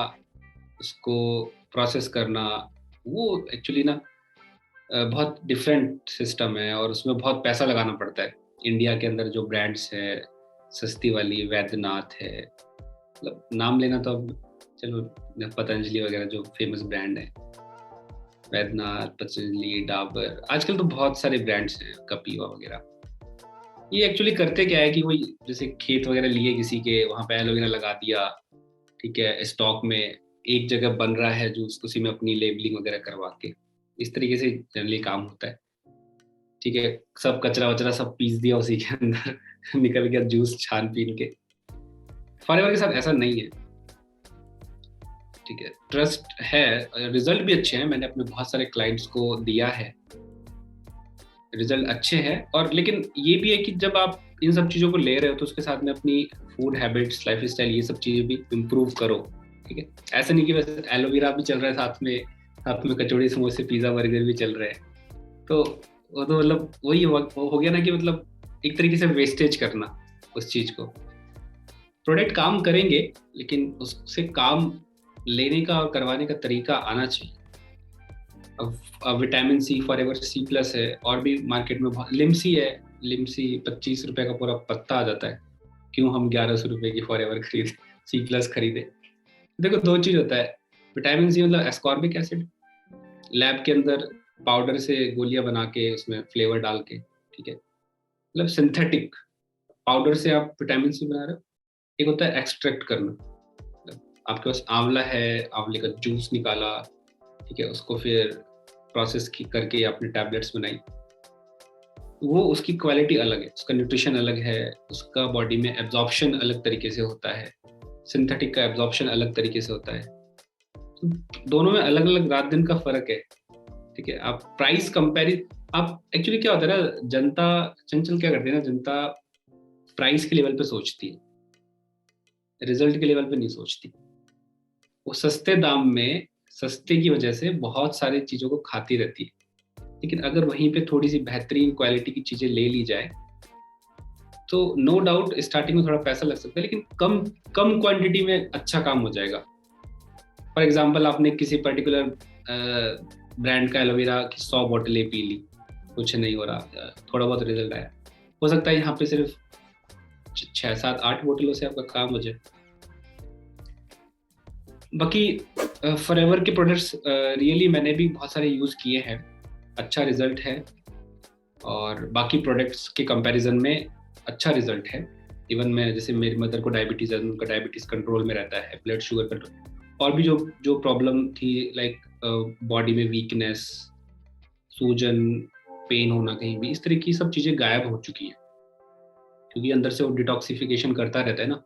उसको प्रोसेस करना, वो एक्चुअली ना बहुत डिफरेंट सिस्टम है, और उसमें बहुत पैसा लगाना पड़ता है। इंडिया के अंदर जो ब्रांड्स है, सस्ती वाली वैद्यनाथ है, मतलब नाम लेना तो अब चलो, पतंजलि वगैरह जो फेमस ब्रांड है, वैद्यनाथ, पतंजलि, डाबर, आजकल तो बहुत सारे ब्रांड्स हैं, कपीवा वगैरह। ये एक्चुअली करते क्या है कि वही जैसे खेत वगैरह लिए किसी के, वहाँ पे एलोवेरा लगा दिया, ठीक है, स्टॉक में एक जगह बन रहा है जूस, उसी में अपनी लेबलिंग वगैरह करवा के, इस तरीके से जनरली काम होता है। ठीक है, सब कचरा वचरा सब पीस दिया उसी के अंदर निकल गया जूस छान पीन के। फॉरएवर के साथ ऐसा नहीं है, ठीक है, ट्रस्ट है, रिजल्ट भी अच्छे हैं, मैंने अपने बहुत सारे क्लाइंट्स को दिया है, रिजल्ट अच्छे हैं। और लेकिन ये भी है कि जब आप इन सब चीज़ों को ले रहे हो तो उसके साथ में अपनी फूड हैबिट्स, लाइफ स्टाइल, ये सब चीज़ें भी इम्प्रूव करो, ठीक है। ऐसा नहीं कि बस एलोवेरा भी चल रहा है साथ में कचौड़ी, समोसे, पिज़्ज़ा, बर्गर भी चल रहे हैं, तो वो तो मतलब वही हो गया ना कि मतलब एक तरीके से वेस्टेज करना उस चीज़ को। प्रोडक्ट काम करेंगे लेकिन उससे काम लेने का और करवाने का तरीका आना चाहिए। अब vitamin C, forever C plus है, और भी मार्केट में बहुत, लिमसी है, लिमसी 25 रुपए का पूरा पत्ता आ जाता है, क्यों हम 1100 रुपए की फॉरएवर खरीदे, सी प्लस खरीदे। देखो दो चीज होता है, विटामिन सी मतलब एस्कॉर्बिक एसिड, लैब के अंदर पाउडर से गोलियां बना के उसमें फ्लेवर डाल के, ठीक है, मतलब सिंथेटिक पाउडर से आप विटामिन सी बना रहे हो। एक होता है एक्सट्रैक्ट करना, मतलब आपके पास आंवला है, आंवले का जूस निकाला, ठीक है, उसको फिर प्रोसेस करके आपने टैबलेट्स बनाई, वो उसकी क्वालिटी अलग है, उसका न्यूट्रिशन अलग है, उसका बॉडी में एब्जॉर्प्शन अलग तरीके से होता है, सिंथेटिक का एब्जॉर्प्शन अलग तरीके से होता है, तो दोनों में अलग अलग रात दिन का फर्क है, ठीक है। आप प्राइस कंपेरिज, आप एक्चुअली क्या होता है ना, जनता चंचल क्या करती है ना, जनता प्राइस के लेवल पे सोचती है, रिजल्ट के लेवल पे नहीं सोचती। वो सस्ते दाम में, सस्ते की वजह से बहुत सारी चीजों को खाती रहती है, लेकिन अगर वहीं पे थोड़ी सी बेहतरीन क्वालिटी की चीजें ले ली जाए तो नो डाउट स्टार्टिंग में थोड़ा पैसा लग सकता है, लेकिन कम कम क्वांटिटी में अच्छा काम हो जाएगा। फॉर एग्जांपल आपने किसी पर्टिकुलर ब्रांड का एलोवेरा की 100 बोतलें पी ली, कुछ नहीं हो रहा, थोड़ा बहुत रिजल्ट आया, हो सकता है यहाँ पे सिर्फ 6, 7, 8 बोतलों से आपका काम हो जाए। बाकी फॉरएवर के प्रोडक्ट्स रियली मैंने भी बहुत सारे यूज़ किए हैं, अच्छा रिजल्ट है, और बाकी प्रोडक्ट्स के कंपैरिजन में अच्छा रिजल्ट है। इवन मैं, जैसे मेरी मदर को डायबिटीज़ है, उनका डायबिटीज़ कंट्रोल में रहता है, ब्लड शुगर कंट्रोल, और भी जो प्रॉब्लम थी, लाइक बॉडी में वीकनेस, सूजन, पेन होना कहीं भी, इस तरह की सब चीज़ें गायब हो चुकी है, क्योंकि अंदर से वो डिटॉक्सिफिकेशन करता रहता है ना।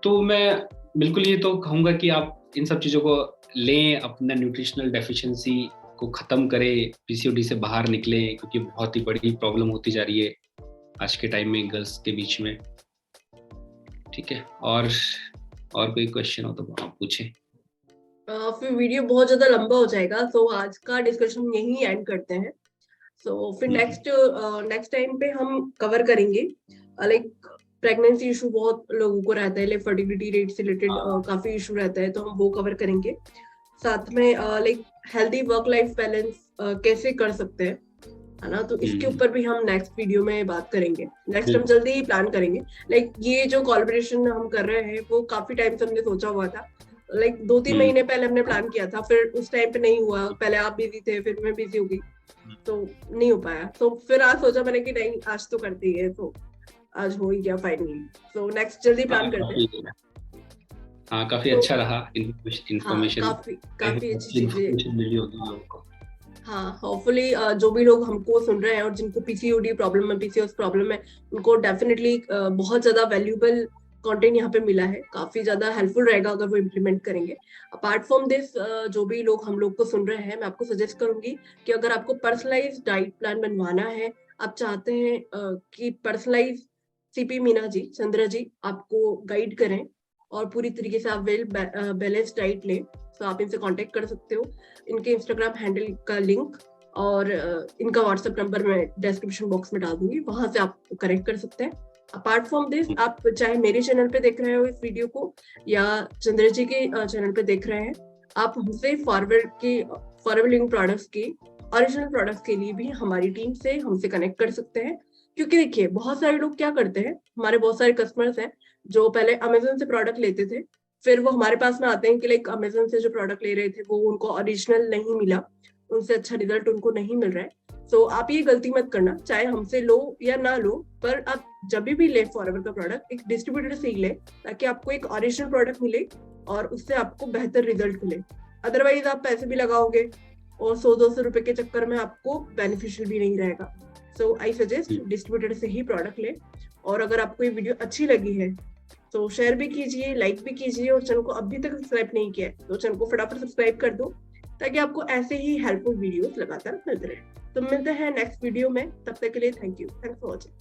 तो मैं बिल्कुल ये तो कहूँगा कि आप इन सब चीज़ों को लें, अपना न्यूट्रिशनल डेफिशिएंसी को ख़त्म करें, पीसीओडी से बाहर निकलें, क्योंकि बहुत ही बड़ी प्रॉब्लम होती जा रही है आज के टाइम में गर्ल्स के बीच में, ठीक है। और कोई क्वेश्चन हो तो आप पूछें। फिर वीडियो बहुत ज्यादा लंबा हो जाएगा, तो आज का डिस्कशन यहीं एंड करते हैं। तो फिर नेक्स्ट टाइम पे हम कवर करेंगे लाइक प्रेगनेंसी इशू बहुत लोगों को रहता है, लाइक फर्टिलिटी रेट से रिलेटेड काफी इशू रहता है, तो हम वो कवर करेंगे। साथ में like healthy work life balance कैसे कर सकते हैं, है ना, तो इसके ऊपर भी हम नेक्स्ट वीडियो में बात करेंगे। नेक्स्ट हम जल्दी ही प्लान करेंगे। लाइक ये जो कोलैबोरेशन हम कर रहे हैं वो काफी टाइम से हमने सोचा हुआ था, लाइक 2-3 महीने पहले हमने प्लान किया था, फिर उस टाइम पे नहीं हुआ, पहले आप बिजी थे, फिर मैं बिजी हो गई, तो नहीं हो पाया। तो फिर आज सोचा मैंने कि नहीं, आज तो करती है, तो आज हो ही गया फाइनली। तो नेक्स्ट जल्दी प्लान करते हैं। हाँ, काफी अच्छा रहा इन्फॉर्मेशन, काफी अच्छी चीजें मिली होगी लोगों को। हाँ, होपफुली जो भी लोग हमको सुन रहे हैं और जिनको पीसीओडी प्रॉब्लम है, पीसीओएस प्रॉब्लम है, उनको डेफिनेटली बहुत ज्यादा वैल्यूएबल कंटेंट यहाँ पे मिला है, काफी ज्यादा हेल्पफुल रहेगा अगर वो इम्प्लीमेंट करेंगे। अपार्ट फ्रॉम दिस, जो भी लोग हम लोग को सुन रहे हैं, मैं आपको सजेस्ट करूंगी कि अगर आपको पर्सनलाइज डाइट प्लान बनवाना है, आप चाहते हैं कि पर्सनलाइज सीपी मीना जी, चंद्रा जी आपको गाइड करें और पूरी तरीके से आप वेल बैलेंस डाइट लें, तो आप इनसे कांटेक्ट कर सकते हो। इनके इंस्टाग्राम हैंडल का लिंक और इनका व्हाट्सएप नंबर मैं डिस्क्रिप्शन बॉक्स में डाल दूंगी, वहां से आप कनेक्ट कर सकते हैं। अपार्ट फ्रॉम दिस, आप चाहे मेरे चैनल पे देख रहे हो इस वीडियो को या चंद्र जी के चैनल पे देख रहे हैं, आप हमसे फॉरवर्ड लिंक प्रोडक्ट्स की, ओरिजिनल प्रोडक्ट्स के लिए भी हमारी टीम से हमसे कनेक्ट कर सकते हैं। क्योंकि देखिए बहुत सारे लोग क्या करते हैं, हमारे बहुत सारे कस्टमर्स हैं जो पहले अमेजोन से प्रोडक्ट लेते थे, फिर वो हमारे पास में आते हैं कि लाइक अमेजोन से जो प्रोडक्ट ले रहे थे वो उनको ओरिजिनल नहीं मिला, उनसे अच्छा रिजल्ट उनको नहीं मिल रहा है। तो आप ये गलती मत करना, चाहे हमसे लो या ना लो, पर आप जब भी ले फॉरएवर का प्रोडक्ट एक डिस्ट्रीब्यूटर से ही ले, ताकि आपको एक ओरिजिनल प्रोडक्ट मिले और उससे आपको बेहतर रिजल्ट मिले। अदरवाइज आप पैसे भी लगाओगे और 100-200 रुपए के चक्कर में आपको बेनिफिशियल भी नहीं रहेगा। सो आई सजेस्ट डिस्ट्रीब्यूटर से ही प्रोडक्ट ले। और अगर आपको ये वीडियो अच्छी लगी है तो शेयर भी कीजिए, लाइक भी कीजिए, और चैनल को अभी तक सब्सक्राइब नहीं किया है तो चैनल को फटाफट सब्सक्राइब कर दो, ताकि आपको ऐसे ही हेल्पफुल वीडियोस लगातार मिलते रहे। तो मिलते हैं नेक्स्ट वीडियो में, तब तक के लिए thank you, thanks for watching.